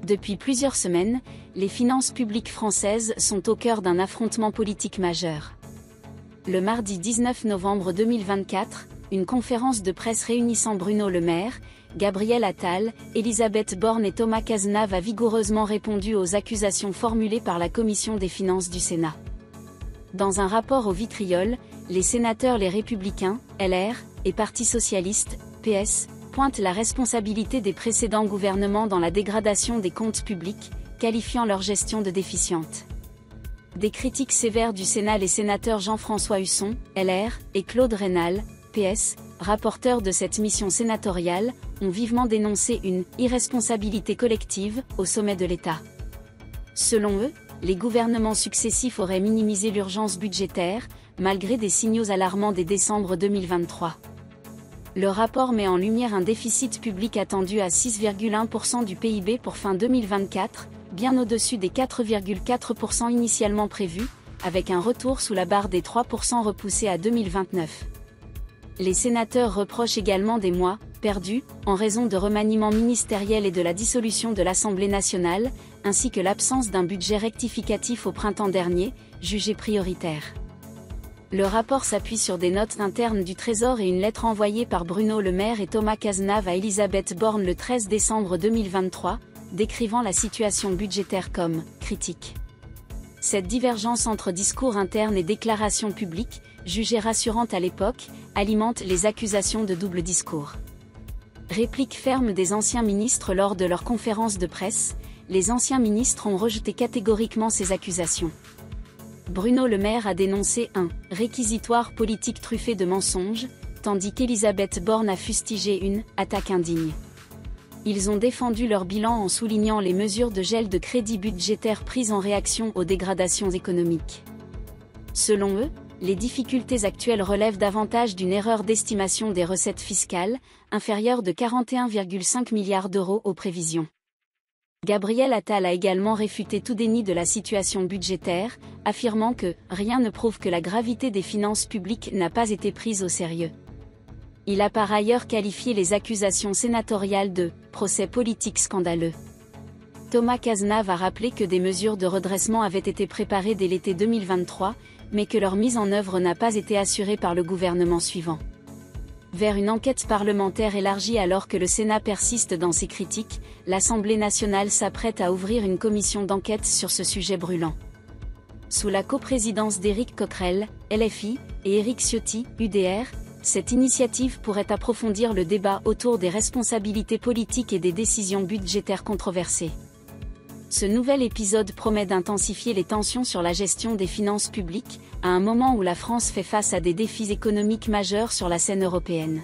Depuis plusieurs semaines, les finances publiques françaises sont au cœur d'un affrontement politique majeur. Le mardi 19 novembre 2024, une conférence de presse réunissant Bruno Le Maire, Gabriel Attal, Elisabeth Borne et Thomas Cazenave a vigoureusement répondu aux accusations formulées par la Commission des finances du Sénat. Dans un rapport au vitriol, les sénateurs Les Républicains, LR, et Parti socialiste, PS, pointent la responsabilité des précédents gouvernements dans la dégradation des comptes publics, qualifiant leur gestion de déficiente. Des critiques sévères du Sénat, les sénateurs Jean-François Husson, LR, et Claude Raynal, PS, rapporteurs de cette mission sénatoriale, ont vivement dénoncé une « irresponsabilité collective » au sommet de l'État. Selon eux, les gouvernements successifs auraient minimisé l'urgence budgétaire, malgré des signaux alarmants dès décembre 2023. Le rapport met en lumière un déficit public attendu à 6,1% du PIB pour fin 2024, bien au-dessus des 4,4% initialement prévus, avec un retour sous la barre des 3% repoussé à 2029. Les sénateurs reprochent également des mois perdus, en raison de remaniements ministériels et de la dissolution de l'Assemblée nationale, ainsi que l'absence d'un budget rectificatif au printemps dernier, jugé prioritaire. Le rapport s'appuie sur des notes internes du Trésor et une lettre envoyée par Bruno Le Maire et Thomas Cazenave à Elisabeth Borne le 13 décembre 2023, décrivant la situation budgétaire comme « critique ». Cette divergence entre discours internes et déclarations publiques, jugée rassurante à l'époque, alimente les accusations de double discours. Réplique ferme des anciens ministres lors de leur conférence de presse, les anciens ministres ont rejeté catégoriquement ces accusations. Bruno Le Maire a dénoncé un « réquisitoire politique truffé de mensonges », tandis qu'Elisabeth Borne a fustigé une « attaque indigne ». Ils ont défendu leur bilan en soulignant les mesures de gel de crédits budgétaires prises en réaction aux dégradations économiques. Selon eux, les difficultés actuelles relèvent davantage d'une erreur d'estimation des recettes fiscales, inférieure de 41,5 milliards d'euros aux prévisions. Gabriel Attal a également réfuté tout déni de la situation budgétaire, affirmant que « rien ne prouve que la gravité des finances publiques n'a pas été prise au sérieux ». Il a par ailleurs qualifié les accusations sénatoriales de « procès politique scandaleux ». Thomas Cazenave a rappelé que des mesures de redressement avaient été préparées dès l'été 2023, mais que leur mise en œuvre n'a pas été assurée par le gouvernement suivant. Vers une enquête parlementaire élargie alors que le Sénat persiste dans ses critiques, l'Assemblée nationale s'apprête à ouvrir une commission d'enquête sur ce sujet brûlant. Sous la coprésidence d'Éric Coquerel, LFI, et Éric Ciotti, UDR, cette initiative pourrait approfondir le débat autour des responsabilités politiques et des décisions budgétaires controversées. Ce nouvel épisode promet d'intensifier les tensions sur la gestion des finances publiques, à un moment où la France fait face à des défis économiques majeurs sur la scène européenne.